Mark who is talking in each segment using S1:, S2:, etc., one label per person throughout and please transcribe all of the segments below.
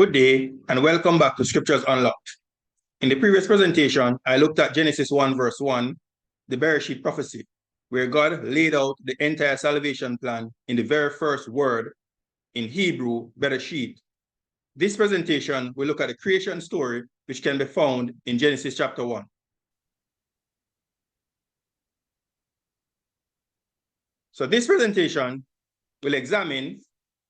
S1: Good day and welcome back to Scriptures Unlocked. In the previous presentation, I looked at Genesis 1 verse 1, the Bereshit prophecy, where God laid out the entire salvation plan in the very first word in Hebrew, Bereshit. This presentation will look at the creation story which can be found in Genesis chapter 1. So this presentation will examine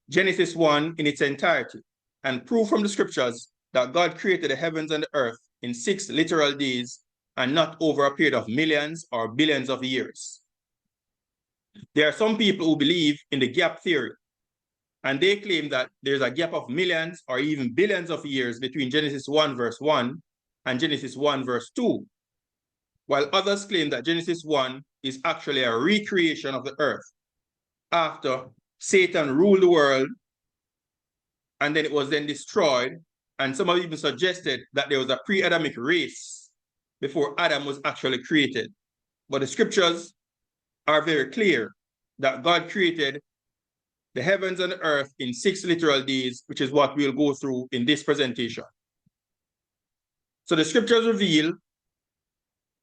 S1: Genesis 1 in its entirety and prove from the scriptures that God created the heavens and the earth in 6 literal days and not over a period of millions or billions of years. There are some people who believe in the gap theory, and they claim that there's a gap of millions or even billions of years between Genesis 1 verse 1 and Genesis 1 verse 2, while others claim that Genesis 1 is actually a recreation of the earth after Satan ruled the world and then it was then destroyed. And some have even suggested that there was a pre-Adamic race before Adam was actually created. But the scriptures are very clear that God created the heavens and the earth in 6 literal days, which is what we'll go through in this presentation. So the scriptures reveal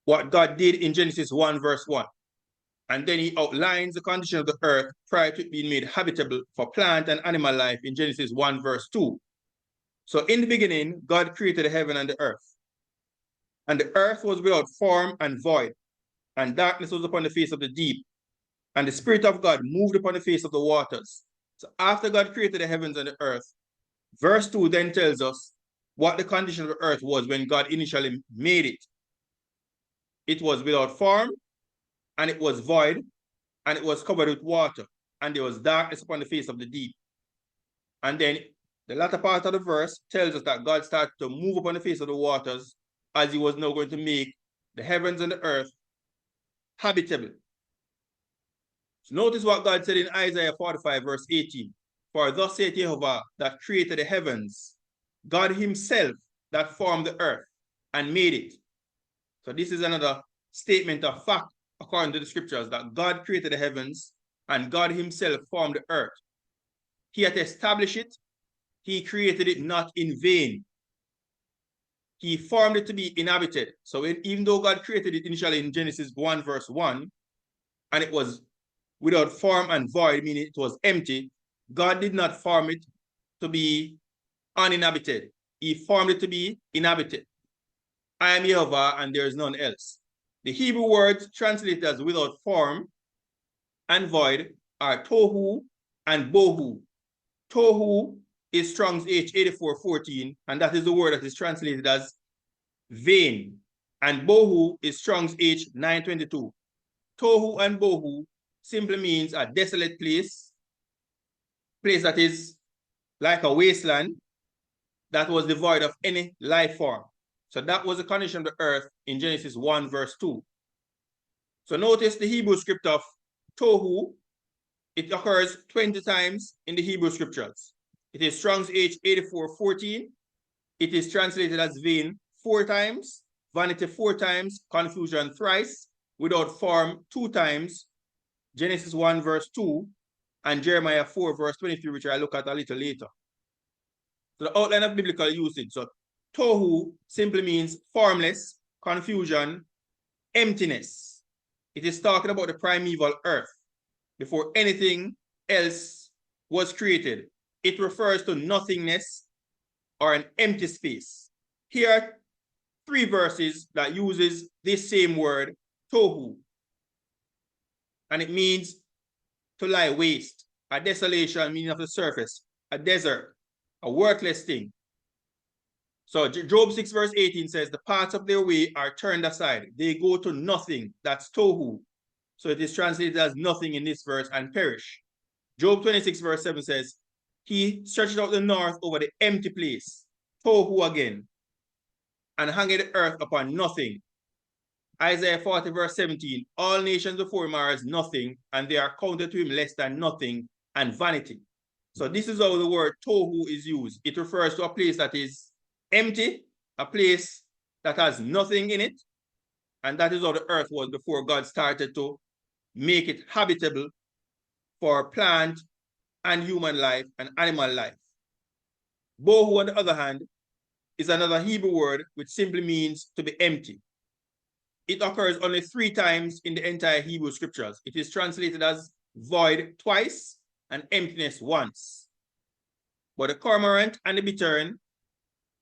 S1: what God did in Genesis 1 verse 1. And then he outlines the condition of the earth prior to it being made habitable for plant and animal life in Genesis 1 verse 2. So in the beginning, God created the heaven and the earth. And the earth was without form and void, and darkness was upon the face of the deep. And the Spirit of God moved upon the face of the waters. So after God created the heavens and the earth, verse 2 then tells us what the condition of the earth was when God initially made it. It was without form, and it was void, and it was covered with water, and there was darkness upon the face of the deep. And then the latter part of the verse tells us that God started to move upon the face of the waters as he was now going to make the heavens and the earth habitable. So notice what God said in Isaiah 45 verse 18. For thus saith Jehovah that created the heavens, God himself that formed the earth and made it. So this is another statement of fact according to the scriptures, that God created the heavens and God himself formed the earth. He had established it. He created it not in vain. He formed it to be inhabited. So even though God created it initially in Genesis 1 verse 1, and it was without form and void, meaning it was empty, God did not form it to be uninhabited. He formed it to be inhabited. I am Jehovah and there is none else. The Hebrew words translated as without form and void are tohu and bohu. Tohu is Strong's H8414, and that is the word that is translated as vain. And bohu is Strong's H922. Tohu and bohu simply means a desolate place that is like a wasteland that was devoid of any life form. So that was the condition of the earth in Genesis 1 verse 2. So notice the Hebrew script of tohu. It occurs 20 times in the Hebrew scriptures. It is Strong's H8414. It is translated as vain 4 times, vanity 4 times, confusion thrice, without form 2 times, Genesis 1 verse 2, and Jeremiah 4 verse 23, which I look at a little later. So the outline of biblical usage. So tohu simply means formless, confusion, emptiness. It is talking about the primeval earth before anything else was created. It refers to nothingness or an empty space. Here are 3 verses that uses this same word, tohu. And it means to lie waste, a desolation, meaning of the surface, a desert, a worthless thing. So Job 6 verse 18 says, the paths of their way are turned aside. They go to nothing. That's tohu. So it is translated as nothing in this verse and perish. Job 26 verse 7 says, he stretched out the north over the empty place, tohu again, and hanged the earth upon nothing. Isaiah 40 verse 17, all nations before him are as nothing, and they are counted to him less than nothing and vanity. So this is how the word tohu is used. It refers to a place that is empty, a place that has nothing in it, and that is how the earth was before God started to make it habitable for plant and human life and animal life. Bohu, on the other hand, is another Hebrew word which simply means to be empty. It occurs only 3 times in the entire Hebrew scriptures. It is translated as void twice and emptiness once. But the cormorant and the bittern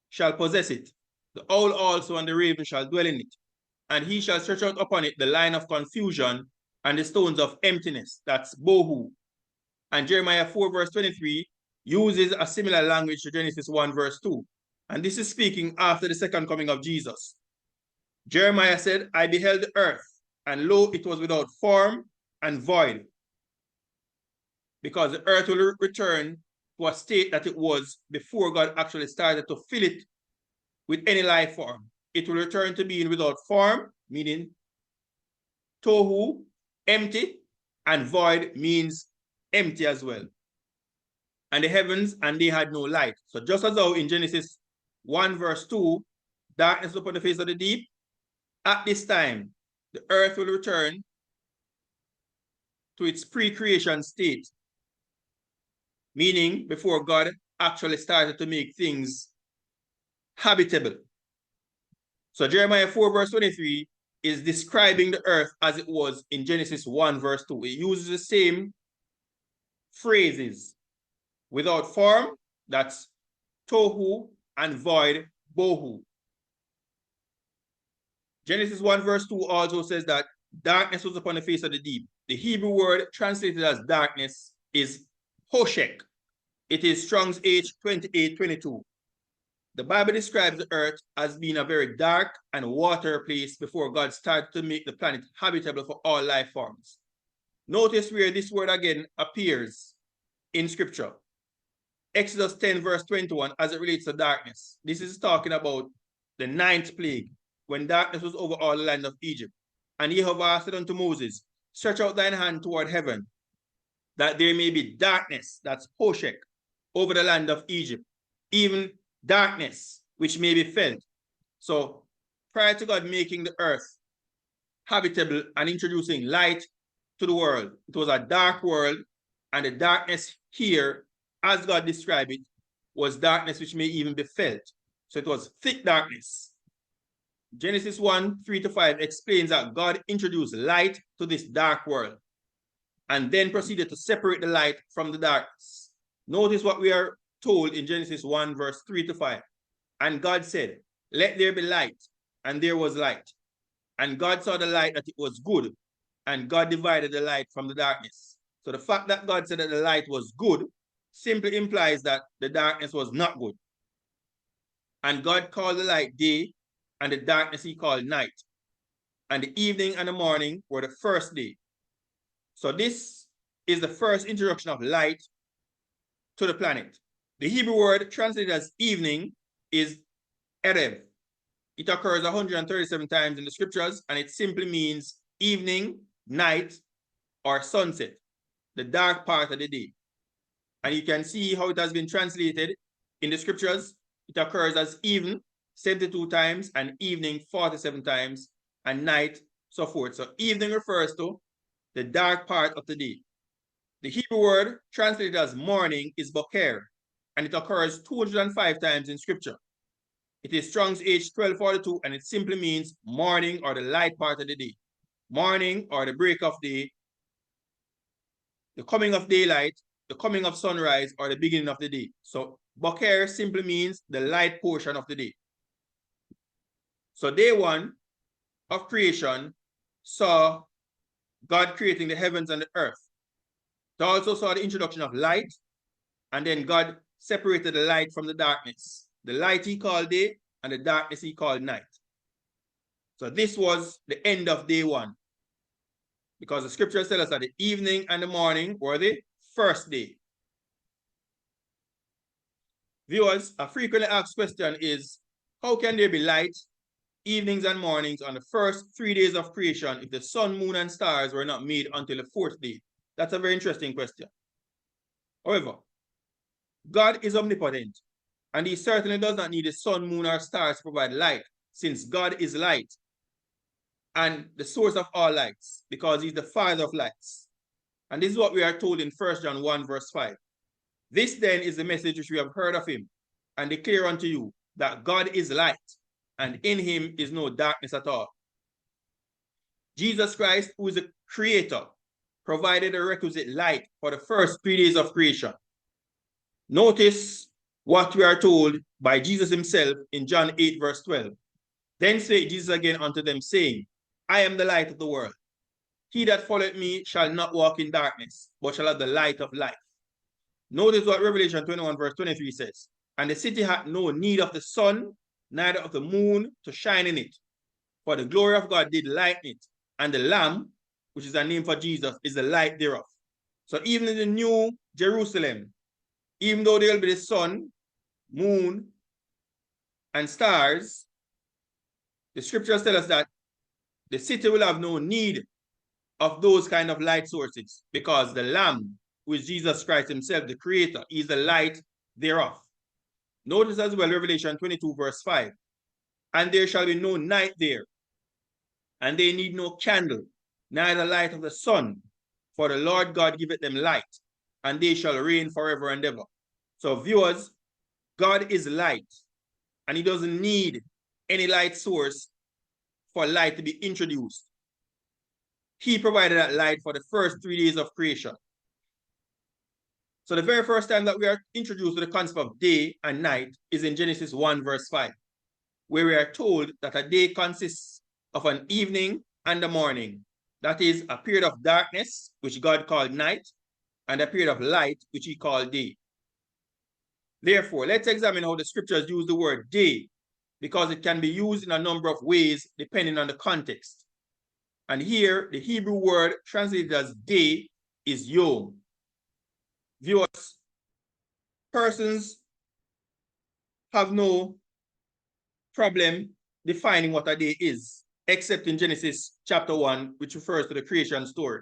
S1: shall possess it. The owl also and the raven shall dwell in it. And he shall stretch out upon it the line of confusion and the stones of emptiness. That's bohu. And Jeremiah 4 verse 23 uses a similar language to Genesis 1 verse 2. And this is speaking after the second coming of Jesus. Jeremiah said, I beheld the earth, and lo, it was without form and void. Because the earth will return to a state that it was before God actually started to fill it with any life form. It will return to being without form, meaning tohu, empty, and void means empty as well. And the heavens, and they had no light. So just as though in Genesis 1 verse 2, darkness upon the face of the deep, at this time, the earth will return to its pre-creation state, meaning before God actually started to make things habitable. So Jeremiah 4 verse 23 is describing the earth as it was in Genesis 1 verse 2. It uses the same phrases. Without form, that's tohu, and void, bohu. Genesis 1 verse 2 also says that darkness was upon the face of the deep. The Hebrew word translated as darkness is hoshek. It is Strong's H 2822. The Bible describes the earth as being a very dark and watery place before God started to make the planet habitable for all life forms. Notice where this word again appears in scripture. Exodus 10 verse 21 as it relates to darkness. This is talking about the 9th plague, when darkness was over all the land of Egypt. And Jehovah said unto Moses, stretch out thine hand toward heaven, that there may be darkness, that's hoshek, over the land of Egypt, even darkness which may be felt. So prior to God making the earth habitable and introducing light to the world, it was a dark world, and the darkness here, as God described it, was darkness which may even be felt. So it was thick darkness. Genesis 1, 3-5 explains that God introduced light to this dark world and then proceeded to separate the light from the darkness. Notice what we are told in Genesis 1 verse 3-5. And God said, let there be light, and there was light. And God saw the light that it was good, and God divided the light from the darkness. So the fact that God said that the light was good simply implies that the darkness was not good. And God called the light day, and the darkness he called night. And the evening and the morning were the first day. So this is the first introduction of light to the planet. The Hebrew word translated as evening is erev. It occurs 137 times in the scriptures, and it simply means evening, night, or sunset, the dark part of the day. And you can see how it has been translated in the scriptures. It occurs as even 72 times, and evening 47 times, and night, so forth. So evening refers to the dark part of the day. The Hebrew word translated as morning is boker, and it occurs 205 times in scripture. It is Strong's H 1242, and it simply means morning or the light part of the day. Morning or the break of day, the coming of daylight, the coming of sunrise, or the beginning of the day. So boker simply means the light portion of the day. So day 1 of creation saw God creating the heavens and the earth. It also saw the introduction of light, and then God separated the light from the darkness. The light he called day, and the darkness he called night. So this was the end of day 1, because the scriptures tell us that the evening and the morning were the first day. Viewers, a frequently asked question is, how can there be light, evenings and mornings on the first 3 days of creation if the sun, moon, and stars were not made until the 4th day? That's a very interesting question. However, God is omnipotent, and he certainly does not need the sun, moon, or stars to provide light, since God is light and the source of all lights, because he's the father of lights. And this is what we are told in 1 John 1 verse 5. This then is the message which we have heard of him, and declare unto you that God is light, and in him is no darkness at all. Jesus Christ, who is the creator, provided the requisite light for the first 3 days of creation. Notice what we are told by Jesus himself in John 8, verse 12. Then said Jesus again unto them, saying, I am the light of the world. He that followeth me shall not walk in darkness, but shall have the light of life. Notice what Revelation 21, verse 23 says. And the city hath no need of the sun, neither of the moon to shine in it. For the glory of God did lighten it, and the Lamb, which is a name for Jesus, is the light thereof. So even in the new Jerusalem, even though there will be the sun, moon, and stars, the scriptures tell us that the city will have no need of those kind of light sources, because the Lamb, who is Jesus Christ himself, the creator, is the light thereof. Notice as well Revelation 22, verse 5. And there shall be no night there, and they need no candle, neither light of the sun, for the Lord God giveth them light, and they shall reign forever and ever. So viewers, God is light, and he doesn't need any light source for light to be introduced. He provided that light for the first 3 days of creation. So the very first time that we are introduced to the concept of day and night is in Genesis 1, verse 5, where we are told that a day consists of an evening and a morning. That is a period of darkness, which God called night, and a period of light, which he called day. Therefore, let's examine how the scriptures use the word day, because it can be used in a number of ways depending on the context. And here, the Hebrew word translated as day is yom. Viewers, persons have no problem defining what a day is, except in Genesis chapter 1, which refers to the creation story.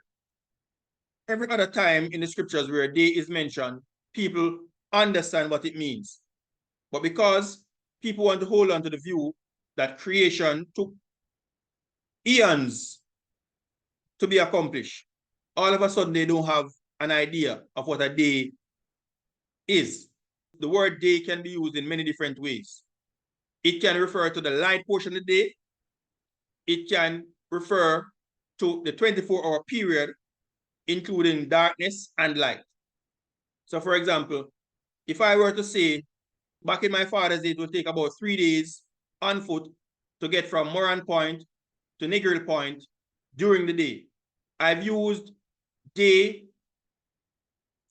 S1: Every other time in the scriptures where a day is mentioned, people understand what it means. But because people want to hold on to the view that creation took eons to be accomplished, all of a sudden they don't have an idea of what a day is. The word day can be used in many different ways. It can refer to the light portion of the day. It can refer to the 24-hour period, including darkness and light. So for example, if I were to say, back in my father's day, it would take about 3 days on foot to get from Moran Point to Negril Point during the day. I've used day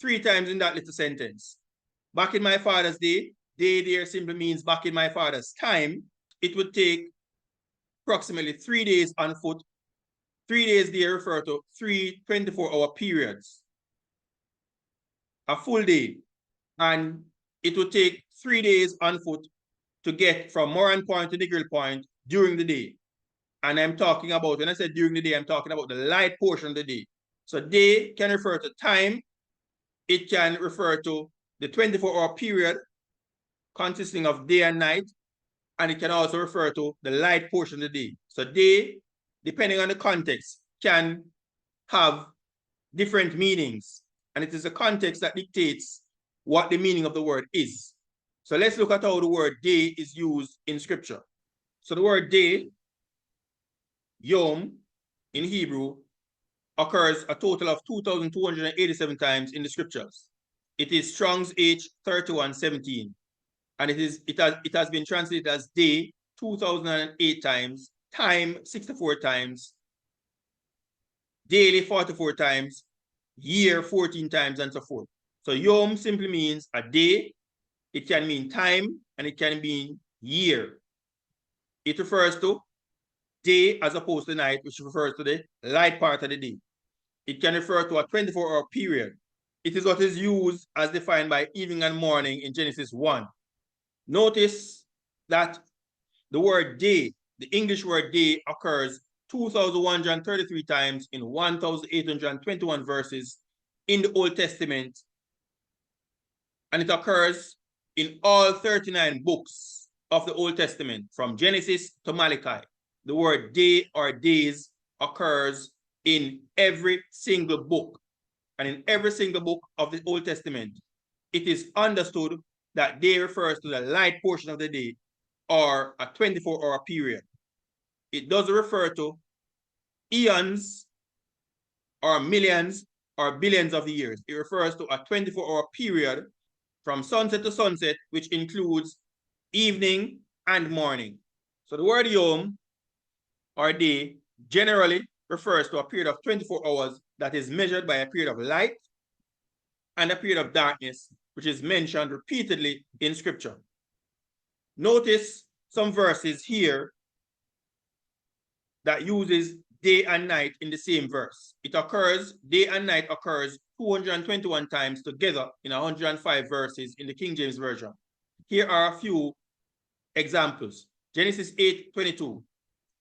S1: 3 times in that little sentence. Back in my father's day, day there simply means back in my father's time. It would take approximately 3 days on foot. 3 days there refer to 3 24-hour periods, a full day. And it would take 3 days on foot to get from Moran Point to Negril Point during the day. And I'm talking about, when I said during the day, I'm talking about the light portion of the day. So day can refer to time. It can refer to the 24-hour period consisting of day and night. And it can also refer to the light portion of the day. So day, depending on the context, can have different meanings. And it is the context that dictates what the meaning of the word is. So let's look at how the word day is used in scripture. So the word day, yom, in Hebrew, occurs a total of 2,287 times in the scriptures. It is Strong's H 3117. And it has been translated as day 2008 times, time 64 times, daily 44 times, year 14 times, and so forth. So yom simply means a day. It can mean time, and it can mean year. It refers to day as opposed to night, which refers to the light part of the day. It can refer to a 24-hour period. It is what is used as defined by evening and morning in Genesis 1. Notice that the word day, the English word day, occurs 2,133 times in 1,821 verses in the Old Testament. And it occurs in all 39 books of the Old Testament, from Genesis to Malachi. The word day or days occurs in every single book. And in every single book of the Old Testament, it is understood that day refers to the light portion of the day or a 24-hour period. It doesn't refer to eons or millions or billions of years. It refers to a 24-hour period from sunset to sunset, which includes evening and morning. So the word yom or day generally refers to a period of 24 hours that is measured by a period of light and a period of darkness, which is mentioned repeatedly in scripture. Notice some verses here that uses day and night in the same verse. It occurs, day and night occurs 221 times together in 105 verses in the King James Version. Here are a few examples. Genesis 8:22.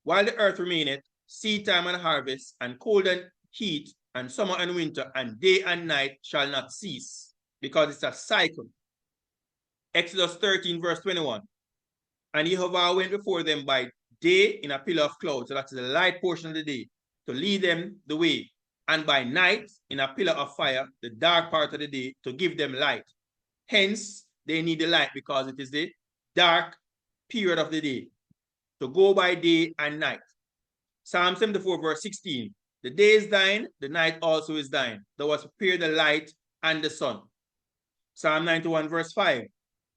S1: While the earth remaineth, seed time and harvest, and cold and heat, and summer and winter, and day and night shall not cease, because it's a cycle. Exodus 13, verse 21. And Jehovah went before them by day in a pillar of cloud, so that's the light portion of the day, to lead them the way, and by night in a pillar of fire, the dark part of the day, to give them light. Hence, they need the light because it is the dark period of the day, to go by day and night. Psalm 74, verse 16. The day is thine, the night also is thine. Thou hast prepared the light and the sun. Psalm 91, verse 5.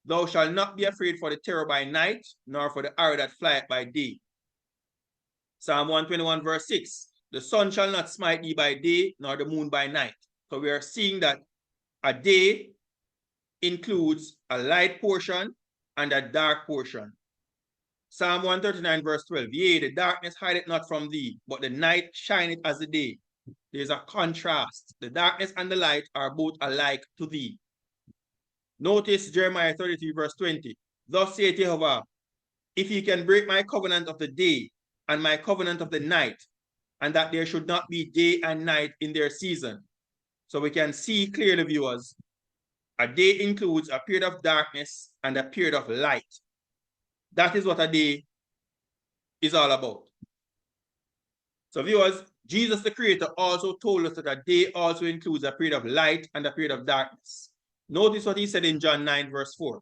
S1: Thou shalt not be afraid for the terror by night, nor for the arrow that flieth by day. Psalm 121, verse 6. The sun shall not smite thee by day, nor the moon by night. So we are seeing that a day includes a light portion and a dark portion. Psalm 139, verse 12. Yea, the darkness hideth not from thee, but the night shineth as the day. There's a contrast. The darkness and the light are both alike to thee. Notice Jeremiah 33, verse 20. Thus saith Jehovah, if ye can break my covenant of the day and my covenant of the night, and that there should not be day and night in their season. So we can see clearly, viewers, a day includes a period of darkness and a period of light. That is what a day is all about. So viewers, Jesus the Creator also told us that a day also includes a period of light and a period of darkness. Notice what he said in John 9, verse 4.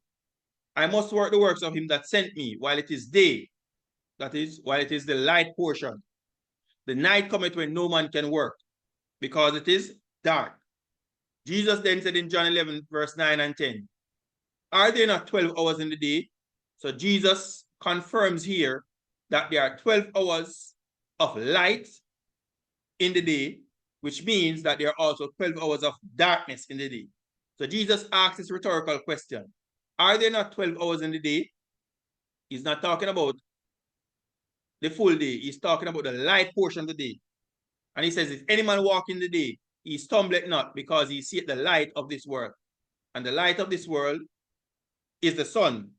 S1: I must work the works of him that sent me while it is day. That is, while it is the light portion. The night cometh when no man can work, because it is dark. Jesus then said in John 11, verse 9 and 10, are there not 12 hours in the day? So Jesus confirms here that there are 12 hours of light in the day, which means that there are also 12 hours of darkness in the day. So Jesus asks this rhetorical question. Are there not 12 hours in the day? He's not talking about the full day. He's talking about the light portion of the day. And he says, if any man walk in the day, he stumbleth not, because he seeth the light of this world. And the light of this world is the sun.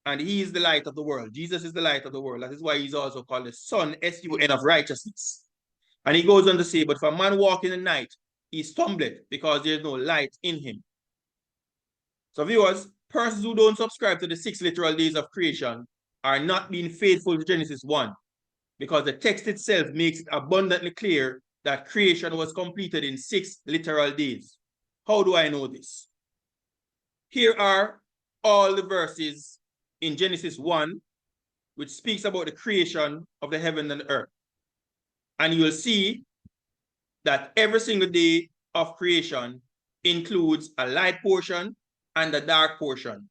S1: And he is the light of the world. Jesus is the light of the world. That is why he's also called the Son, S-U-N, of righteousness. And he goes on to say, but if a man walk in the night, he stumbleth, because there is no light in him. So viewers, persons who don't subscribe to the 6 literal days of creation are not being faithful to Genesis 1, because the text itself makes it abundantly clear that creation was completed in 6 literal days. How do I know this? Here are all the verses in Genesis 1, which speaks about the creation of the heaven and the earth. And you will see that every single day of creation includes a light portion and a dark portion.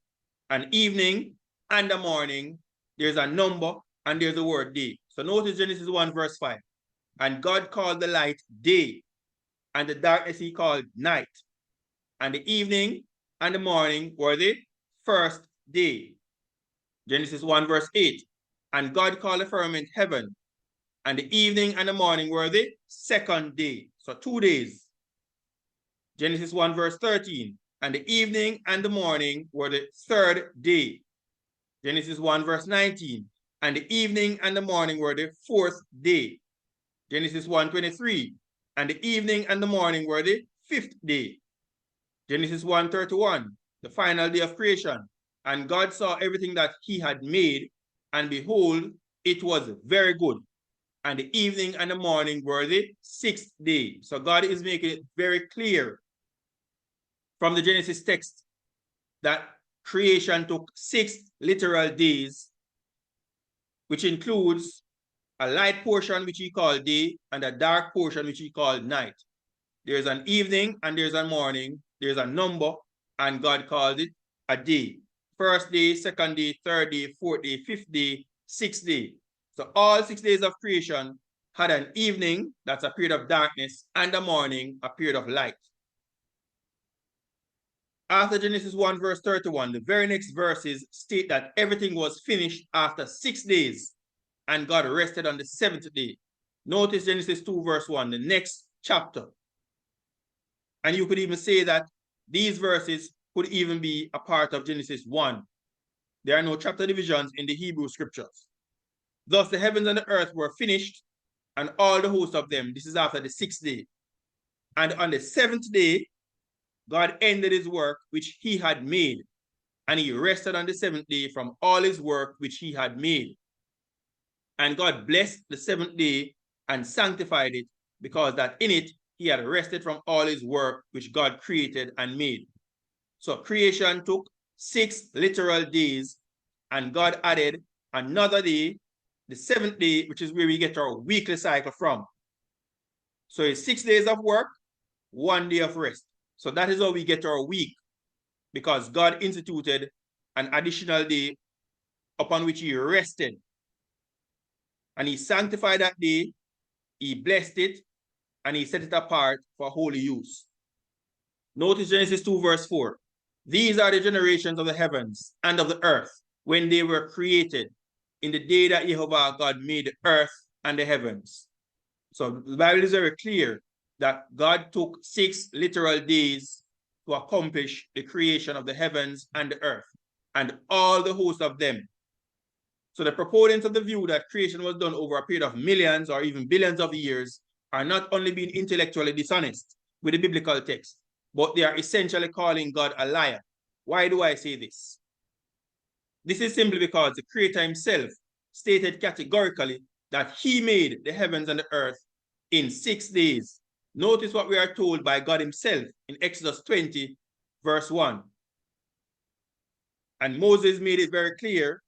S1: An evening and a morning, there's a number and there's a word day. So notice Genesis 1, verse 5. And God called the light day, and the darkness he called night. And the evening and the morning were the first day. Genesis 1, verse 8. And God called the firmament heaven, and the evening and the morning were the second day. So 2 days. Genesis 1, verse 13. And the evening and the morning were the third day. Genesis 1, verse 19. And the evening and the morning were the fourth day. Genesis 1:23. And the evening and the morning were the fifth day. Genesis 1:31. The final day of creation. And God saw everything that he had made, and behold, it was very good. And the evening and the morning were the sixth day. So God is making it very clear from the Genesis text that creation took 6 literal days, which includes a light portion, which he called day, and a dark portion, which he called night. There's an evening and there's a morning. There's a number, and God called it a day. First day, second day, third day, fourth day, fifth day, sixth day. So all 6 days of creation had an evening, that's a period of darkness, and a morning, a period of light. After Genesis 1 verse 31, the very next verses state that everything was finished after 6 days, and God rested on the 7th day. Notice Genesis 2 verse 1, the next chapter. And you could even say that these verses could even be a part of Genesis 1. There are no chapter divisions in the Hebrew scriptures. Thus the heavens and the earth were finished, and all the host of them. This is after the 6th day. And on the 7th day, God ended his work which he had made, and he rested on the 7th day from all his work which he had made. And God blessed the 7th day and sanctified it, because that in it he had rested from all his work which God created and made. So creation took 6 literal days, and God added another day, the 7th day, which is where we get our weekly cycle from. So it's 6 days of work, 1 day of rest. So that is how we get our week, because God instituted an additional day upon which he rested. And he sanctified that day, he blessed it, and he set it apart for holy use. Notice Genesis 2 verse 4. These are the generations of the heavens and of the earth when they were created, in the day that Jehovah God made the earth and the heavens. So the Bible is very clear that God took 6 literal days to accomplish the creation of the heavens and the earth and all the host of them. So the proponents of the view that creation was done over a period of millions or even billions of years are not only being intellectually dishonest with the biblical text, but they are essentially calling God a liar. Why do I say this? This is simply because the Creator himself stated categorically that he made the heavens and the earth in 6 days. Notice what we are told by God himself in Exodus 20, verse 1. And Moses made it very clear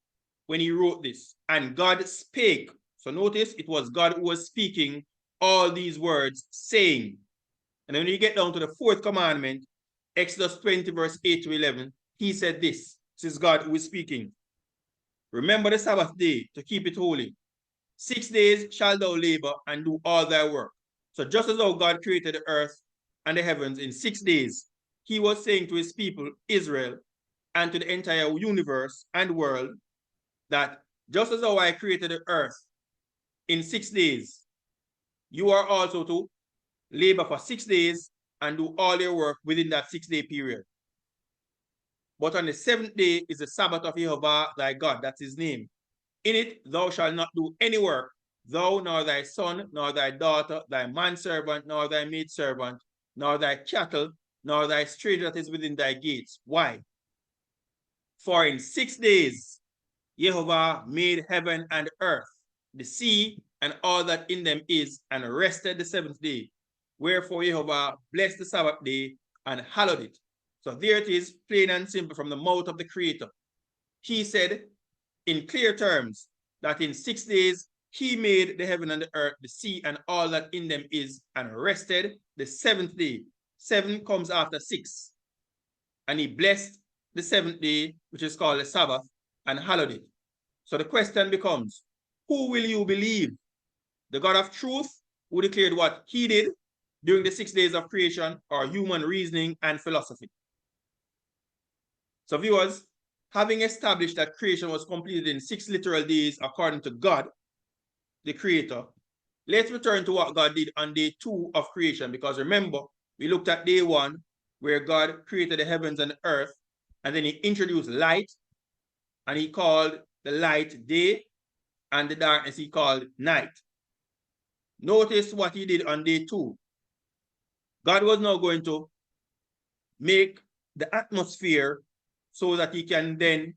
S1: when he wrote this. And God spake. So notice it was God who was speaking all these words, saying. And when you get down to the 4th commandment, Exodus 20, verse 8 to 11, he said this. This is God who is speaking. Remember the Sabbath day to keep it holy. 6 days shalt thou labor and do all thy work. So just as how God created the earth and the heavens in 6 days, he was saying to his people, Israel, and to the entire universe and world, that just as how I created the earth in 6 days, you are also to labor for 6 days and do all your work within that 6-day period. But on the 7th day is the Sabbath of Jehovah thy God, that's his name. In it thou shalt not do any work, thou, nor thy son, nor thy daughter, thy manservant, nor thy maidservant, nor thy cattle, nor thy stranger that is within thy gates. Why? For in 6 days Jehovah made heaven and earth, the sea, and all that in them is, and rested the 7th day. Wherefore Jehovah blessed the Sabbath day and hallowed it. So there it is, plain and simple from the mouth of the Creator. He said in clear terms that in 6 days he made the heaven and the earth, the sea, and all that in them is, and rested the 7th day. 7 comes after 6. And he blessed the 7th day, which is called the Sabbath, and hallowed it. So the question becomes, who will you believe? The God of truth, who declared what he did during the 6 days of creation, or human reasoning and philosophy? So viewers, having established that creation was completed in 6 literal days according to God, the Creator, let's return to what God did on day 2 of creation, because remember, we looked at day 1 where God created the heavens and the earth, and then he introduced light, and he called the light day, and the darkness he called night. Notice what he did on day 2. God was now going to make the atmosphere so that he can then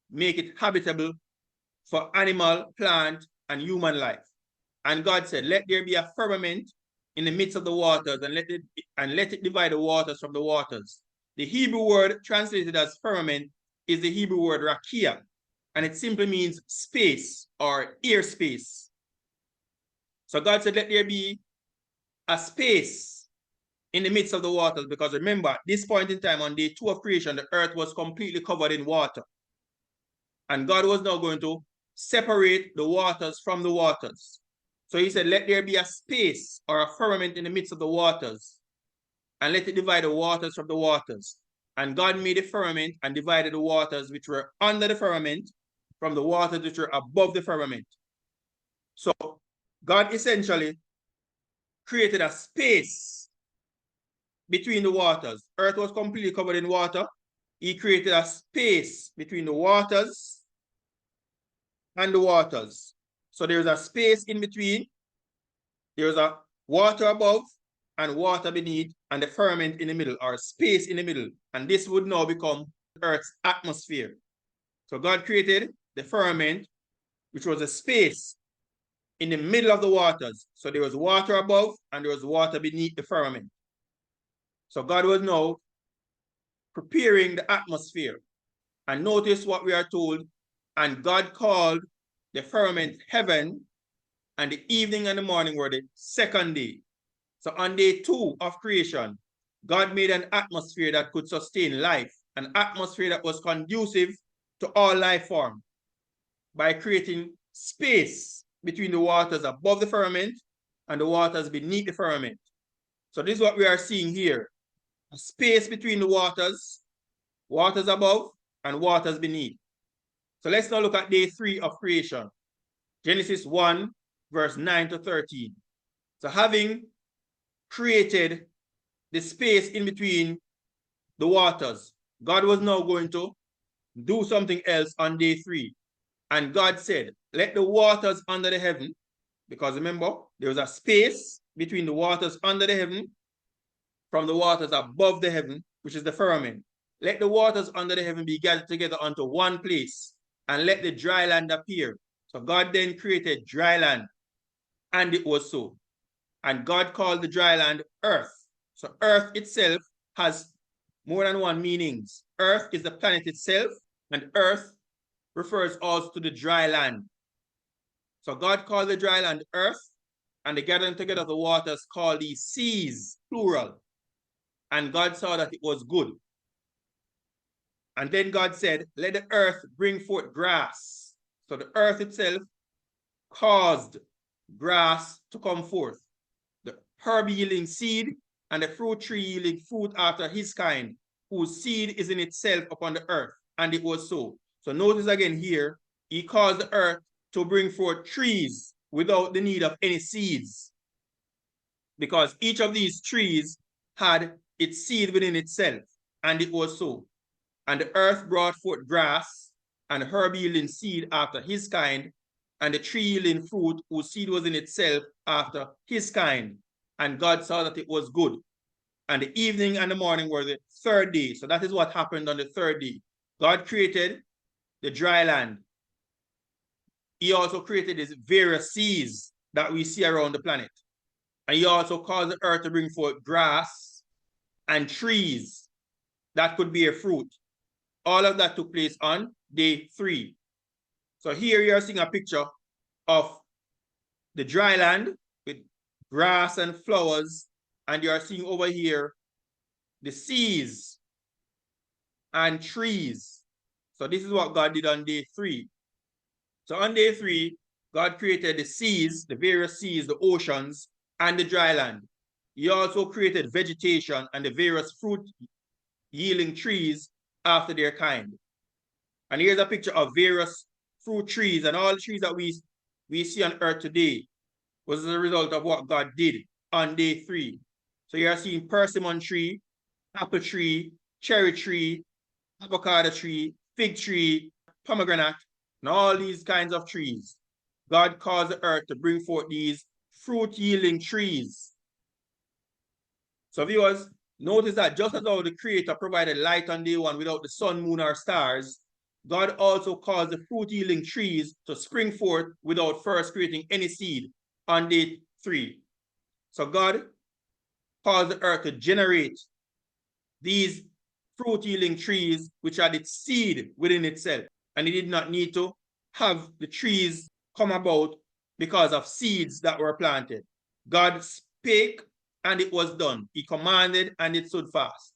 S1: make it habitable for animal, plant, and human life. And God said, let there be a firmament in the midst of the waters, and let it divide the waters from the waters. The Hebrew word translated as firmament is the Hebrew word rakia, and it simply means space or airspace. So God said, let there be a space in the midst of the waters, because remember, at this point in time on day 2 of creation, the earth was completely covered in water. And God was now going to separate the waters from the waters. So he said, let there be a space or a firmament in the midst of the waters, and let it divide the waters from the waters. And God made a firmament and divided the waters which were under the firmament from the waters which were above the firmament. So God essentially created a space between the waters. Earth was completely covered in water. He created a space between the waters and the waters. So there's a space in between. There's a water above and water beneath, and the firmament in the middle, or space in the middle. And this would now become Earth's atmosphere. So God created the firmament, which was a space in the middle of the waters. So there was water above and there was water beneath the firmament. So God was now preparing the atmosphere. And notice what we are told. And God called the firmament heaven, and the evening and the morning were the second day. So on day 2 of creation, God made an atmosphere that could sustain life, an atmosphere that was conducive to all life form, by creating space between the waters above the firmament and the waters beneath the firmament. So this is what we are seeing here. A space between the waters, waters above and waters beneath. So let's now look at day 3 of creation. Genesis 1, verse 9 to 13. So having created the space in between the waters, God was now going to do something else on day 3. And God said, let the waters under the heaven, because remember, there was a space between the waters under the heaven from the waters above the heaven, which is the firmament. Let the waters under the heaven be gathered together unto one place, and let the dry land appear. So God then created dry land, and it was so. And God called the dry land earth. So earth itself has more than one meanings. Earth is the planet itself, and earth refers also to the dry land. So God called the dry land earth, and the gathering together of the waters called these seas, plural. And God saw that it was good. And then God said, let the earth bring forth grass. So the earth itself caused grass to come forth, the herb yielding seed and the fruit tree yielding fruit after his kind, whose seed is in itself upon the earth. And it was so. So notice again here, he caused the earth to bring forth trees without the need of any seeds, because each of these trees had its seed within itself, and it was so. And the earth brought forth grass and herb yielding seed after his kind, and the tree yielding fruit whose seed was in itself after his kind. And God saw that it was good. And the evening and the morning were the third day. So that is what happened on the third day. God created the dry land. He also created these various seas that we see around the planet. And he also caused the earth to bring forth grass and trees that could bear fruit. All of that took place on day 3. So here you are seeing a picture of the dry land with grass and flowers, and you are seeing over here the seas and trees. So this is what God did on day 3. So on day 3, God created the seas, the various seas, the oceans, and the dry land. He also created vegetation and the various fruit-yielding trees after their kind. And here's a picture of various fruit trees, and all the trees that we see on earth today was the result of what God did on day 3. So you are seeing persimmon tree, apple tree, cherry tree, avocado tree, fig tree, pomegranate, and all these kinds of trees. God caused the earth to bring forth these fruit-yielding trees. So viewers, notice that just as how the Creator provided light on day 1 without the sun, moon, or stars, God also caused the fruit-yielding trees to spring forth without first creating any seed on day 3. So God caused the earth to generate these fruit-yielding trees, which had its seed within itself. And he did not need to have the trees come about because of seeds that were planted. God spake and it was done. He commanded and it stood fast.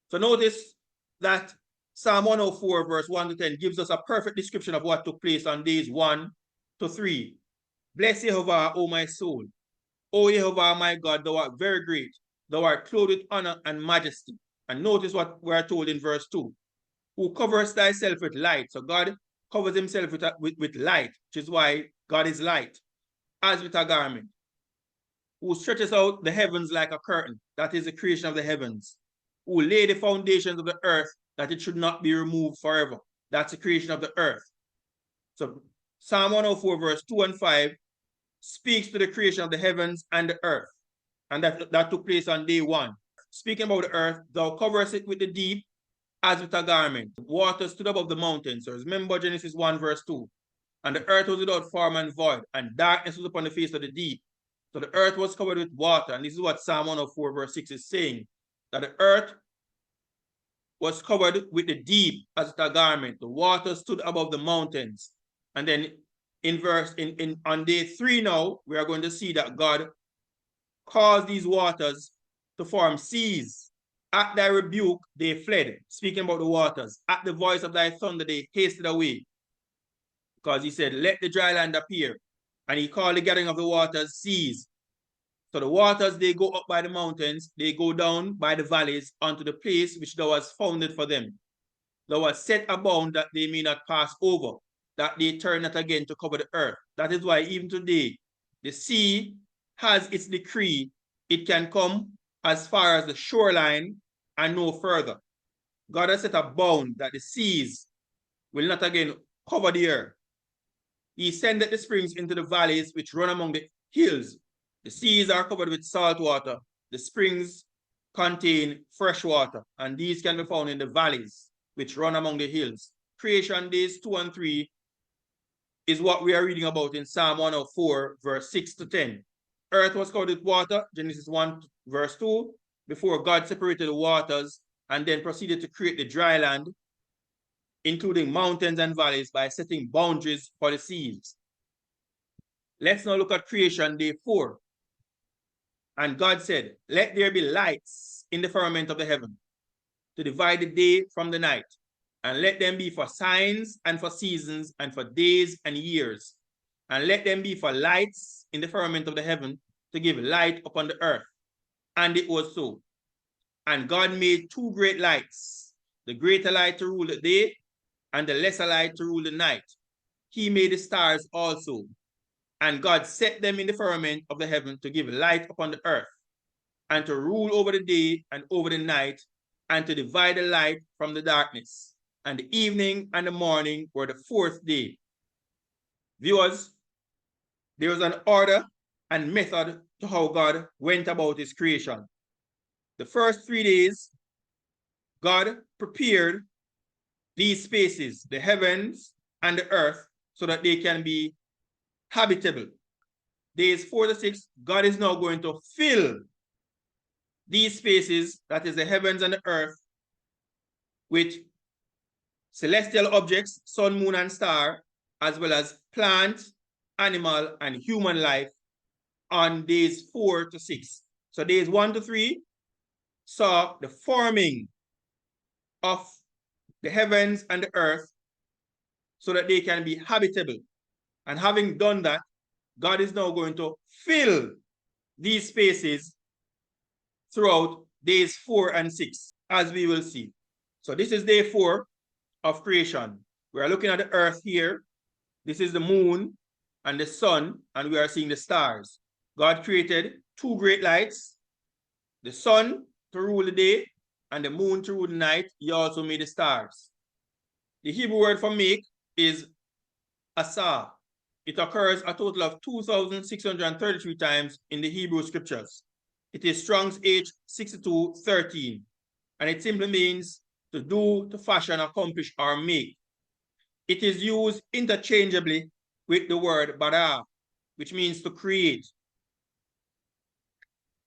S1: So notice that Psalm 104 verse 1 to 10 gives us a perfect description of what took place on days 1 to 3. Bless Jehovah, O my soul. O Jehovah, my God, thou art very great. Thou art clothed with honor and majesty. And notice what we are told in verse 2. Who covers thyself with light. So God covers himself with light, which is why God is light, as with a garment. Who stretches out the heavens like a curtain. That is the creation of the heavens. Who laid the foundations of the earth, that it should not be removed forever. That's the creation of the earth. So Psalm 104 verse 2 and 5 speaks to the creation of the heavens and the earth. And that took place on day 1. Speaking about the earth, thou coverest it with the deep as with a garment. Water stood above the mountains. So remember Genesis 1 verse 2. And the earth was without form and void, and darkness was upon the face of the deep. So the earth was covered with water. And this is what Psalm 104 verse 6 is saying. That the earth was covered with the deep as with a garment. The water stood above the mountains. And then on day 3 now, we are going to see that God caused these waters to form seas. At thy rebuke, they fled. Speaking about the waters. At the voice of thy thunder, they hasted away. Because he said, let the dry land appear. And he called the gathering of the waters seas. So the waters, they go up by the mountains. They go down by the valleys unto the place which thou hast founded for them. Thou hast set a bound that they may not pass over, that they turn not again to cover the earth. That is why even today, the sea has its decree. It can come as far as the shoreline and no further. God has set a bound that the seas will not again cover the earth. He sendeth the springs into the valleys which run among the hills. The seas are covered with salt water. The springs contain fresh water, and these can be found in the valleys which run among the hills. Creation days 2 and 3 is what we are reading about in Psalm 104, verse 6 to 10. Earth was covered with water, Genesis 1, verse 2, before God separated the waters and then proceeded to create the dry land, including mountains and valleys, by setting boundaries for the seas. Let's now look at creation day 4. And God said, let there be lights in the firmament of the heaven to divide the day from the night, and let them be for signs and for seasons and for days and years, and let them be for lights in the firmament of the heaven to give light upon the earth. And it was so. And God made 2 great lights, the greater light to rule the day and the lesser light to rule the night. He made the stars also. And God set them in the firmament of the heaven to give light upon the earth, and to rule over the day and over the night, and to divide the light from the darkness. And the evening and the morning were the 4th day. Viewers, there was an order and method to how God went about his creation. The first 3 days, God prepared these spaces, the heavens and the earth, so that they can be habitable. Days 4 to 6, God is now going to fill these spaces, that is the heavens and the earth, with celestial objects, sun, moon, and star, as well as plant, animal, and human life on days 4 to 6. So days 1 to 3 saw the forming of the heavens and the earth so that they can be habitable. And having done that, God is now going to fill these spaces throughout days 4 and 6, as we will see. So this is day 4 of creation. We are looking at the earth here. This is the moon and the sun, and we are seeing the stars. God created 2 great lights, the sun to rule the day and the moon to rule the night. He also made the stars. The Hebrew word for make is asa. It occurs a total of 2,633 times in the Hebrew scriptures. It is Strong's H6213, and it simply means to do, to fashion, accomplish, or make. It is used interchangeably with the word bara, which means to create.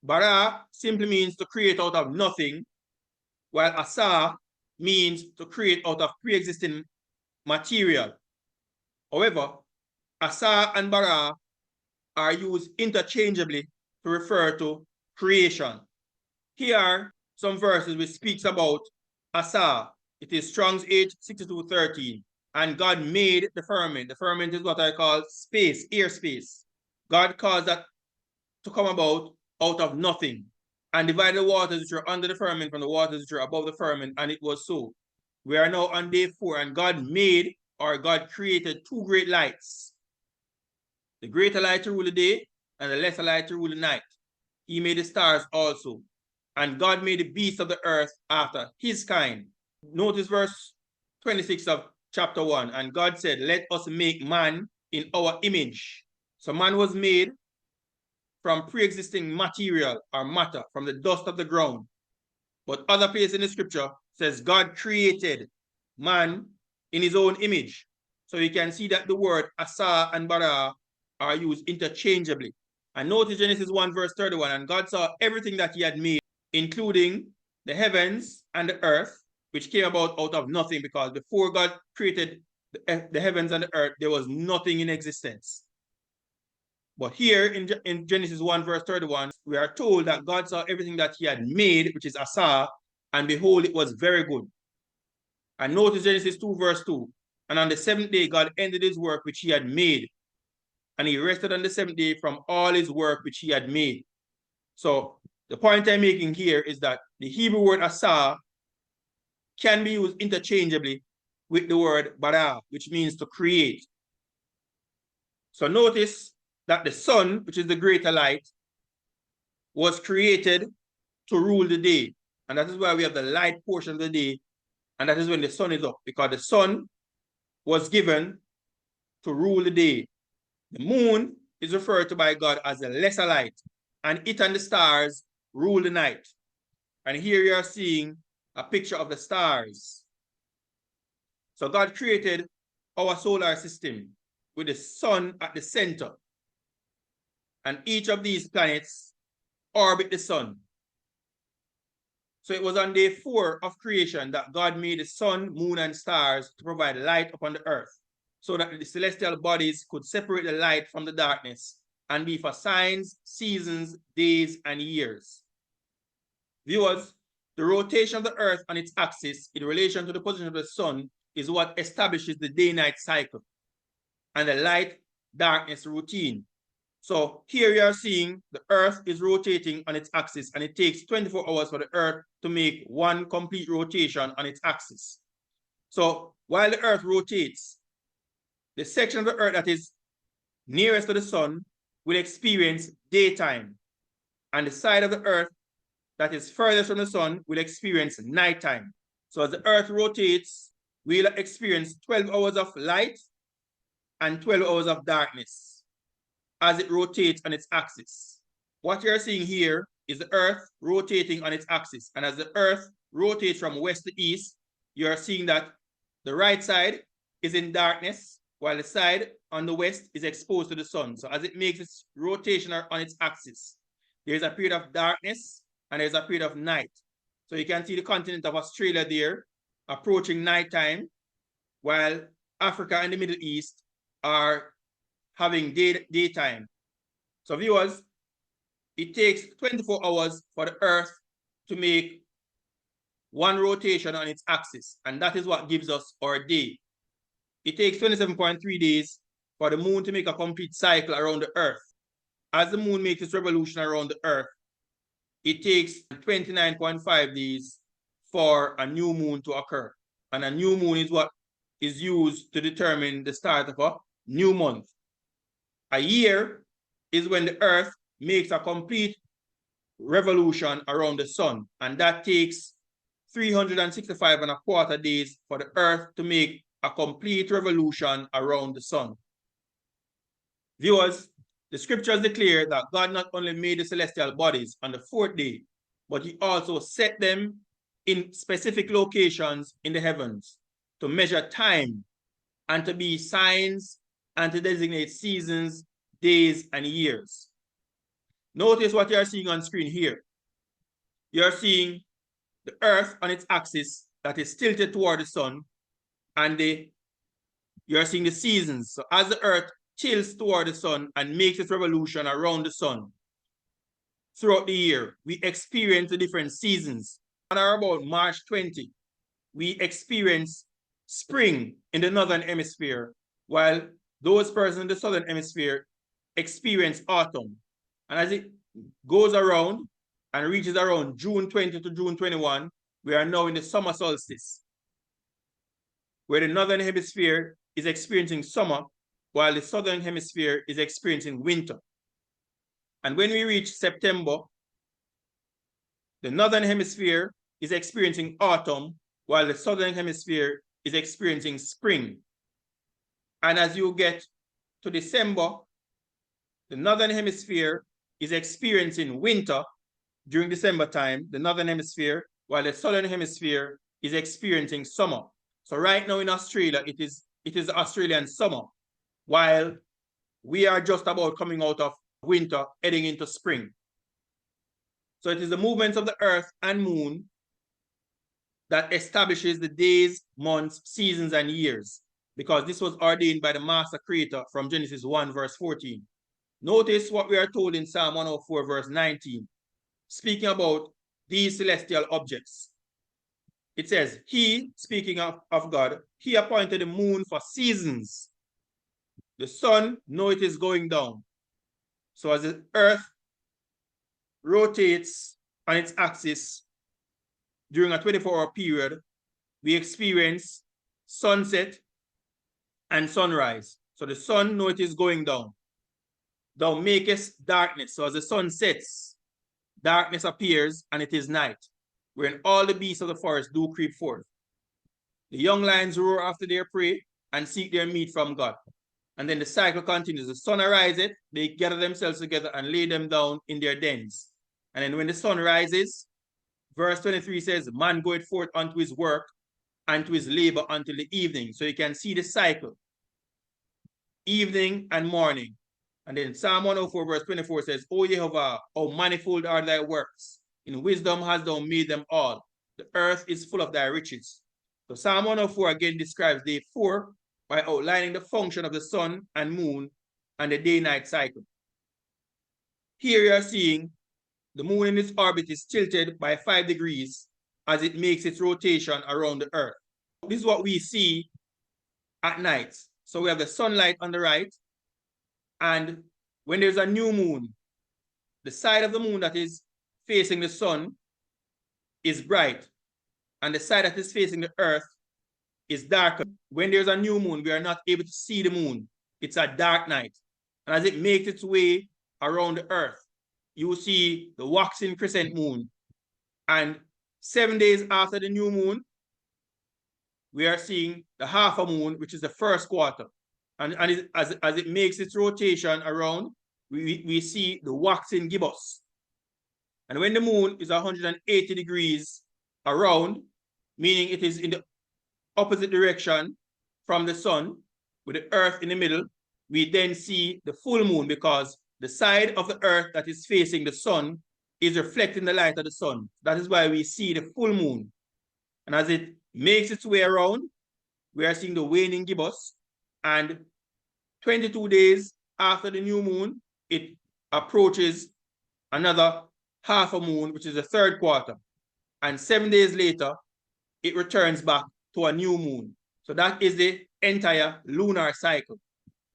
S1: Bara simply means to create out of nothing, while asa means to create out of pre-existing material. However, asa and bara are used interchangeably to refer to creation. Here are some verses which speaks about asa. It is Strong's H 62:13. And God made the firmament. The firmament is what I call space, airspace. God caused that to come about out of nothing and divided the waters which are under the firmament from the waters which are above the firmament, and it was so. We are now on day 4, and God made, or God created, 2 great lights. The greater light to rule the day, and the lesser light to rule the night. He made the stars also. And God made the beasts of the earth after his kind. Notice verse 26 of chapter 1. And God said, let us make man in our image. So man was made from pre-existing material or matter, from the dust of the ground. But other places in the scripture says God created man in his own image. So you can see that the word asa and bara are used interchangeably. And notice Genesis 1 verse 31, and God saw everything that he had made, including the heavens and the earth, which came about out of nothing, because before God created the heavens and the earth, there was nothing in existence. But here in Genesis 1 verse 31, we are told that God saw everything that he had made, which is asa, and behold, it was very good. And notice Genesis 2 verse 2, and on the 7th day, God ended his work which he had made, and he rested on the 7th day from all his work which he had made. So the point I'm making here is that the Hebrew word asa can be used interchangeably with the word bara, which means to create. So notice that the sun, which is the greater light, was created to rule the day. And that is why we have the light portion of the day, and that is when the sun is up, because the sun was given to rule the day. The moon is referred to by God as the lesser light, and it and the stars rule the night. And here you are seeing a picture of the stars. So God created our solar system with the sun at the center. And each of these planets orbit the sun. So it was on day 4 of creation that God made the sun, moon, and stars to provide light upon the earth, so that the celestial bodies could separate the light from the darkness and be for signs, seasons, days, and years. Viewers, the rotation of the earth on its axis in relation to the position of the sun is what establishes the day-night cycle and the light-darkness routine. So here you are seeing the earth is rotating on its axis, and it takes 24 hours for the earth to make one complete rotation on its axis. So while the earth rotates, the section of the earth that is nearest to the sun will experience daytime, and the side of the earth that is furthest from the sun will experience nighttime. So as the earth rotates, we'll experience 12 hours of light and 12 hours of darkness as it rotates on its axis. What you're seeing here is the earth rotating on its axis. And as the earth rotates from west to east, you're seeing that the right side is in darkness, while the side on the west is exposed to the sun. So as it makes its rotation on its axis, there's a period of darkness and there's a period of night. So you can see the continent of Australia there approaching nighttime, while Africa and the Middle East are having daytime. So viewers, it takes 24 hours for the earth to make one rotation on its axis, and that is what gives us our day. It takes 27.3 days for the moon to make a complete cycle around the earth. As the moon makes its revolution around the earth, it takes 29.5 days for a new moon to occur. And a new moon is what is used to determine the start of a new month. A year is when the earth makes a complete revolution around the sun, and that takes 365.25 days for the earth to make a complete revolution around the sun. Viewers, the scriptures declare that God not only made the celestial bodies on the 4th day, but he also set them in specific locations in the heavens to measure time and to be signs and to designate seasons, days, and years. Notice what you are seeing on screen here. You are seeing the earth on its axis that is tilted toward the sun, and you're seeing the seasons. So as the earth tilts toward the sun and makes its revolution around the sun throughout the year, we experience the different seasons. On or about March 20, we experience spring in the northern hemisphere, while those persons in the southern hemisphere experience autumn. And as it goes around and reaches around June 20 to June 21, we are now in the summer solstice, where the northern hemisphere is experiencing summer, while the southern hemisphere is experiencing winter. And when we reach September, the northern hemisphere is experiencing autumn, while the southern hemisphere is experiencing spring. And as you get to December, the northern hemisphere is experiencing winter during December time, the northern hemisphere, while the southern hemisphere is experiencing summer. So right now in Australia, it is Australian summer, while we are just about coming out of winter, heading into spring. So it is the movements of the earth and moon that establishes the days, months, seasons, and years, because this was ordained by the master creator from Genesis 1, verse 14. Notice what we are told in Psalm 104, verse 19, speaking about these celestial objects. It says, he, speaking of God, he appointed the moon for seasons. The sun, know it is going down. So as the earth rotates on its axis during a 24-hour period, we experience sunset and sunrise. So the sun, know it is going down. Thou makest darkness. So as the sun sets, darkness appears and it is night, wherein all the beasts of the forest do creep forth. The young lions roar after their prey and seek their meat from God. And then the cycle continues. The sun ariseth, they gather themselves together and lay them down in their dens. And then when the sun rises, verse 23 says, man goeth forth unto his work and to his labor until the evening. So you can see the cycle, evening and morning. And then Psalm 104 verse 24 says, O Jehovah, how manifold are thy works. In wisdom hast thou made them all. The earth is full of thy riches. So Psalm 104 again describes day 4 by outlining the function of the sun and moon and the day-night cycle. Here you are seeing the moon in its orbit is tilted by 5 degrees as it makes its rotation around the earth. This is what we see at night. So we have the sunlight on the right, and when there's a new moon, the side of the moon that is facing the sun is bright, and the side that is facing the earth is darker. When there's a new moon, we are not able to see the moon. It's a dark night. And as it makes its way around the earth, you will see the waxing crescent moon. And 7 days after the new moon, we are seeing the half a moon, which is the first quarter. And as it makes its rotation around, we see the waxing gibbous. And when the moon is 180 degrees around, meaning it is in the opposite direction from the sun, with the earth in the middle, we then see the full moon, because the side of the earth that is facing the sun is reflecting the light of the sun. That is why we see the full moon. And as it makes its way around, we are seeing the waning gibbous. And 22 days after the new moon, it approaches another half a moon, which is the third quarter. And 7 days later, it returns back to a new moon. So that is the entire lunar cycle.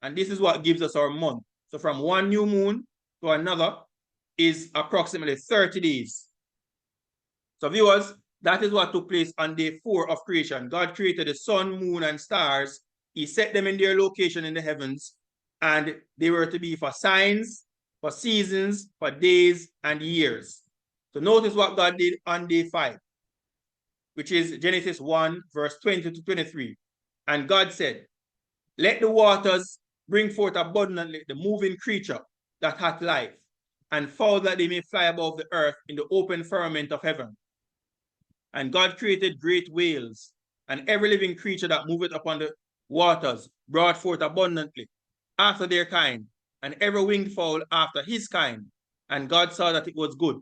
S1: And this is what gives us our month. So from one new moon to another is approximately 30 days. So viewers, that is what took place on day 4 of creation. God created the sun, moon, and stars. He set them in their location in the heavens, and they were to be for signs, for seasons, for days, and years. So notice what God did on day 5, which is Genesis 1, verse 20 to 23. And God said, let the waters bring forth abundantly the moving creature that hath life, and fowl that they may fly above the earth in the open firmament of heaven. And God created great whales, and every living creature that moveth upon the waters brought forth abundantly after their kind, and every winged fowl after his kind. And God saw that it was good.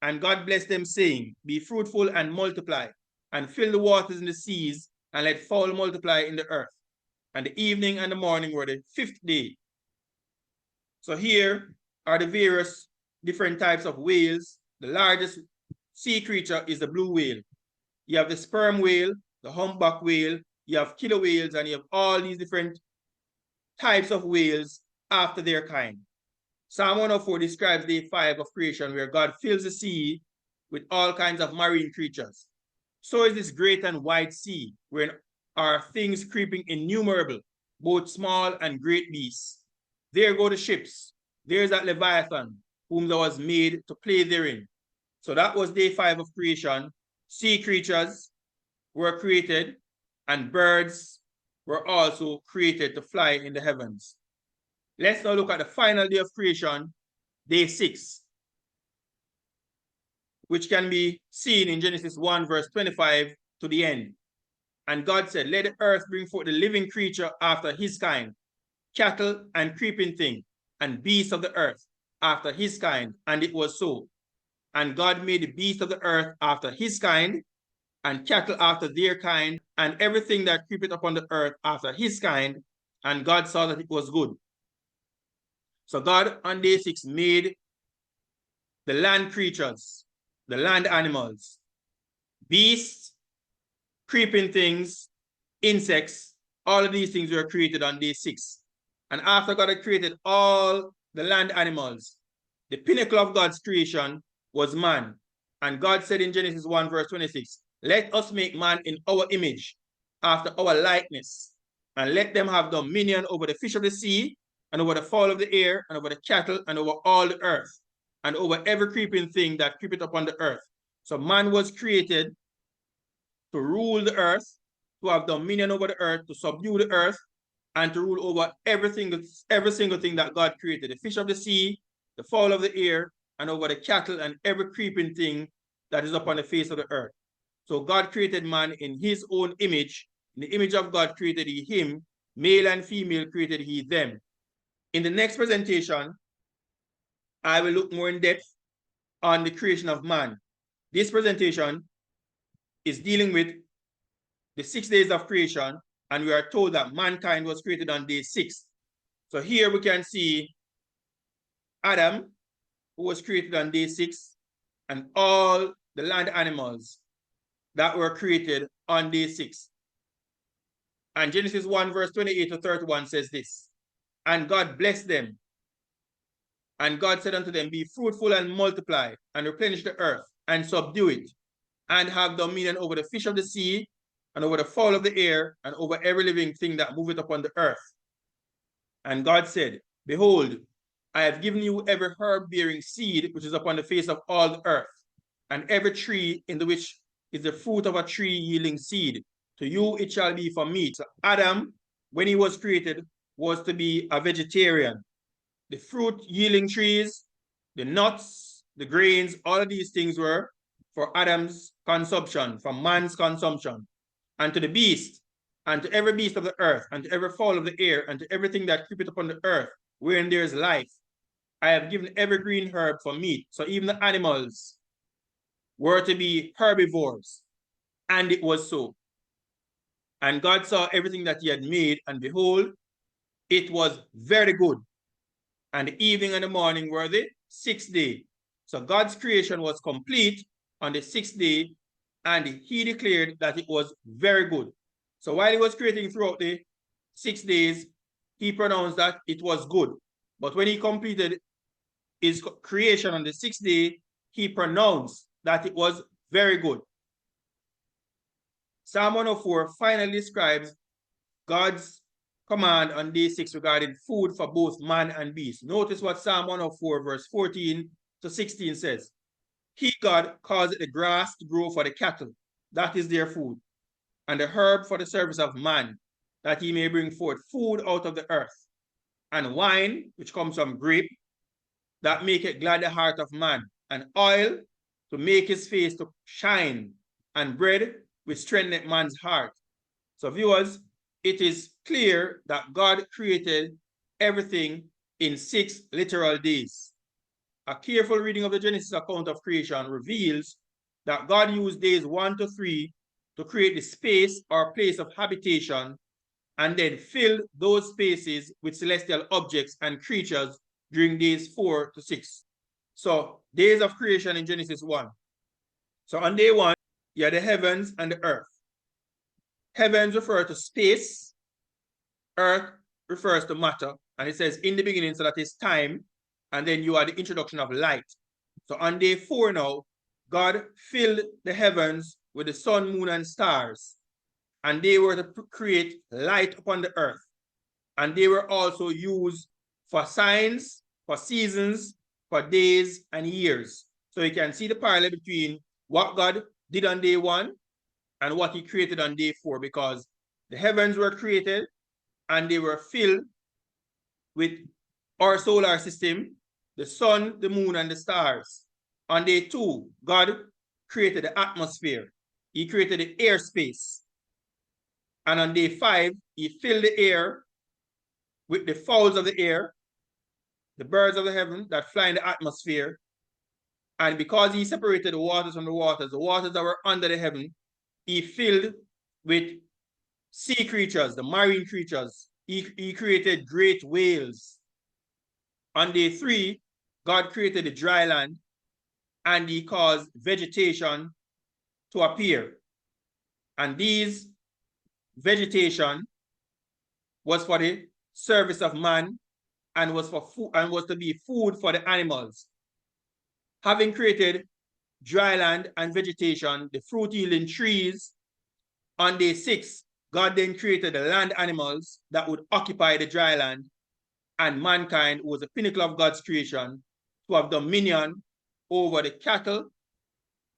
S1: And God blessed them, saying, Be fruitful and multiply, and fill the waters in the seas, and let fowl multiply in the earth. And the evening and the morning were the fifth day. So here are the various different types of whales. The largest sea creature is the blue whale. You have the sperm whale, the humpback whale, you have killer whales, and you have all these different types of whales after their kind. Psalm 104 describes day 5 of creation, where God fills the sea with all kinds of marine creatures. So is this great and wide sea, wherein are things creeping innumerable, both small and great beasts. There go the ships. There's that Leviathan, whom there was made to play therein. So that was day 5 of creation. Sea creatures were created, and birds were also created to fly in the heavens. Let's now look at the final day of creation, day 6, which can be seen in Genesis 1, verse 25 to the end. And God said, Let the earth bring forth the living creature after his kind, cattle and creeping thing, and beasts of the earth after his kind. And it was so. And God made the beasts of the earth after his kind, and cattle after their kind, and everything that creepeth upon the earth after his kind. And God saw that it was good. So God on day 6 made the land creatures, the land animals, beasts, creeping things, insects. All of these things were created on day 6. And after God had created all the land animals, the pinnacle of God's creation was man. And God said in Genesis 1, verse 26, Let us make man in our image, after our likeness, and let them have dominion over the fish of the sea, and over the fowl of the air, and over the cattle, and over all the earth, and over every creeping thing that creepeth upon the earth. So man was created to rule the earth, to have dominion over the earth, to subdue the earth, and to rule over every single thing that God created, the fish of the sea, the fowl of the air, and over the cattle and every creeping thing that is upon the face of the earth. So God created man in his own image. In the image of God created he him, male and female created he them. In the next presentation, I will look more in depth on the creation of man. This presentation is dealing with the 6 days of creation, and we are told that mankind was created on day 6. So here we can see Adam, who was created on day 6, and all the land animals that were created on day 6. And Genesis 1, verse 28 to 31 says this, And God blessed them. And God said unto them, Be fruitful and multiply, and replenish the earth, and subdue it, and have dominion over the fish of the sea, and over the fowl of the air, and over every living thing that moveth upon the earth. And God said, Behold, I have given you every herb bearing seed which is upon the face of all the earth, and every tree in the which is the fruit of a tree yielding seed. To you it shall be for meat. So Adam, when he was created, was to be a vegetarian. The fruit yielding trees, the nuts, the grains, all of these things were for Adam's consumption, for man's consumption. And to the beast, and to every beast of the earth, and to every fowl of the air, and to everything that creepeth upon the earth, wherein there is life, I have given every green herb for meat. So even the animals were to be herbivores. And it was so. And God saw everything that he had made, and behold, it was very good. And the evening and the morning were the 6th day. So God's creation was complete on the 6th day, and he declared that it was very good. So while he was creating throughout the 6 days, he pronounced that it was good. But when he completed his creation on the 6th day, he pronounced that it was very good. Psalm 104 finally describes God's command on day 6 regarding food for both man and beast. Notice what Psalm 104 verse 14 to 16 says. He, God, caused the grass to grow for the cattle, that is their food, and the herb for the service of man, that he may bring forth food out of the earth, and wine, which comes from grape, that maketh glad the heart of man, and oil to make his face to shine, and bread which strengtheneth man's heart. So viewers, it is clear that God created everything in 6 literal days. a careful reading of the Genesis account of creation reveals that God used days 1 to 3 to create the space or place of habitation, and then filled those spaces with celestial objects and creatures during days 4 to 6. So, days of creation in Genesis 1. So, on day 1, you have the heavens and the earth. Heavens refer to space, earth refers to matter, and it says in the beginning, so that is time, and then you are the introduction of light. So on day 4 now, God filled the heavens with the sun, moon, and stars, and they were to create light upon the earth. And they were also used for signs, for seasons, for days, and years. So you can see the parallel between what God did on day 1 and what he created on day 4, because the heavens were created and they were filled with our solar system, the sun, the moon, and the stars. On day 2, God created the atmosphere. He created the airspace. And on day 5, he filled the air with the fowls of the air, the birds of the heaven that fly in the atmosphere. And because he separated the waters from the waters that were under the heaven, he filled with sea creatures, the marine creatures. He created great whales. On day 3, God created the dry land, and he caused vegetation to appear. And these vegetation was for the service of man and was for food, and was to be food for the animals. Having created dry land and vegetation, the fruit-yielding trees, on day 6, God then created the land animals that would occupy the dry land, and mankind was the pinnacle of God's creation to have dominion over the cattle,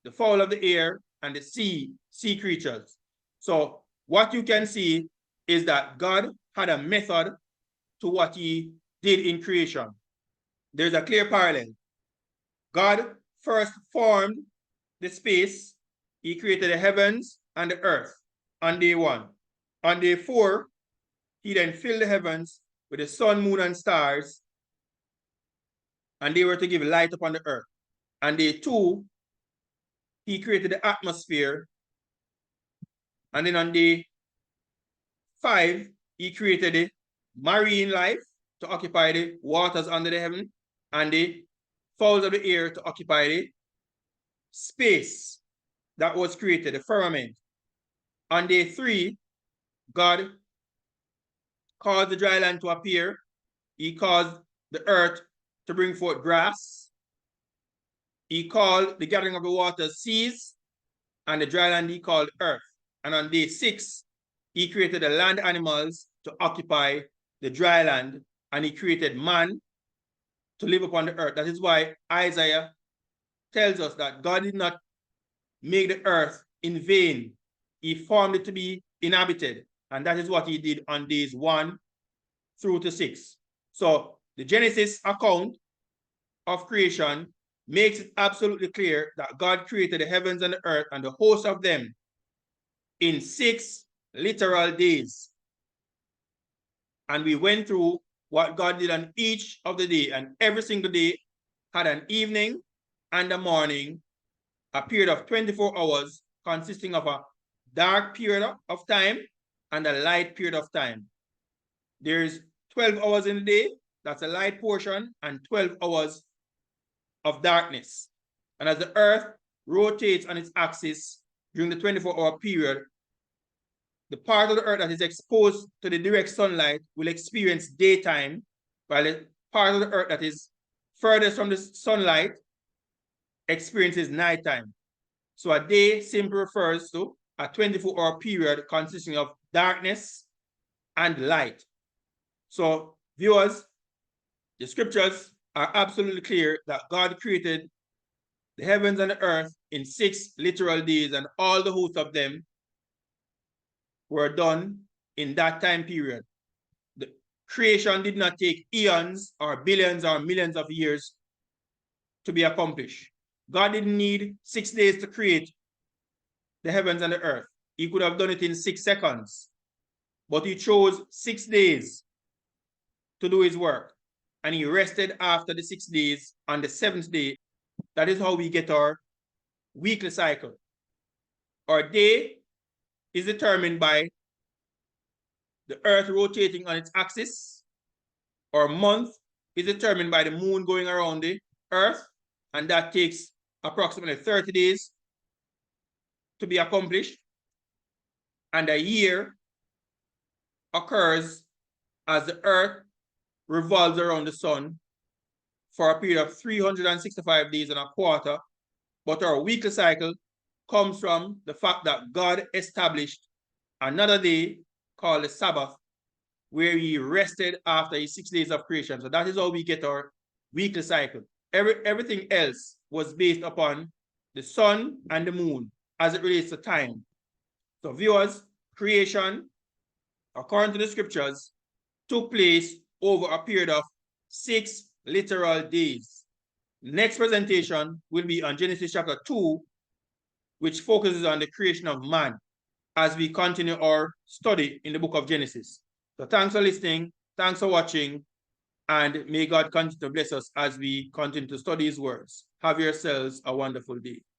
S1: the fowl of the air, and the sea creatures. So what you can see is that God had a method to what he did in creation. There's a clear parallel. God first formed the space. He created the heavens and the earth on day 1. On day 4, he then filled the heavens with the sun, moon, and stars, and they were to give light upon the earth. On day 2, he created the atmosphere, and then on day 5, he created the marine life to occupy the waters under the heaven, and the fowls of the air to occupy the space that was created, the firmament. On day 3, God caused the dry land to appear. He caused the earth to bring forth grass. He called the gathering of the waters seas, and the dry land he called earth. And on day 6, he created the land animals to occupy the dry land, and he created man to live upon the earth. That is why Isaiah tells us that God did not make the earth in vain. He formed it to be inhabited, and that is what he did on days 1 through to 6. So the Genesis account of creation makes it absolutely clear that God created the heavens and the earth and the host of them in 6 literal days. And we went through what God did on each of the day, and every single day had an evening and a morning, a period of 24 hours consisting of a dark period of time and a light period of time. There's 12 hours in the day, that's a light portion, and 12 hours of darkness. And as the earth rotates on its axis during the 24-hour period, the part of the earth that is exposed to the direct sunlight will experience daytime, while the part of the earth that is furthest from the sunlight experiences nighttime. So a day simply refers to a 24-hour period consisting of darkness and light. So viewers, the scriptures are absolutely clear that God created the heavens and the earth in 6 literal days, and all the hosts of them were done in that time period. The creation did not take eons or billions or millions of years to be accomplished. God didn't need 6 days to create the heavens and the earth. He could have done it in 6 seconds, but he chose 6 days to do his work. and he rested after the 6 days on the 7th day. That is how we get our weekly cycle. Our day is determined by the earth rotating on its axis. Our month is determined by the moon going around the earth, and that takes approximately 30 days to be accomplished. And a year occurs as the earth revolves around the sun for a period of 365 days and a quarter. But our weekly cycle comes from the fact that God established another day called the Sabbath, where he rested after his 6 days of creation. So that is how we get our weekly cycle. Everything else was based upon the sun and the moon as it relates to time. So viewers, creation, according to the scriptures, took place over a period of 6 literal days. Next presentation will be on Genesis chapter 2, which focuses on the creation of man as we continue our study in the book of Genesis. So thanks for listening, thanks for watching, and may God continue to bless us as we continue to study his words. Have yourselves a wonderful day.